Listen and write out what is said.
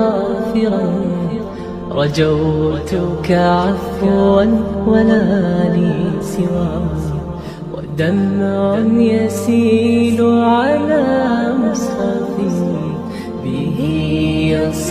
غافرا، رجوتك عفوا ولا لي سوى، ودمع يسيل على مصحفي به يصير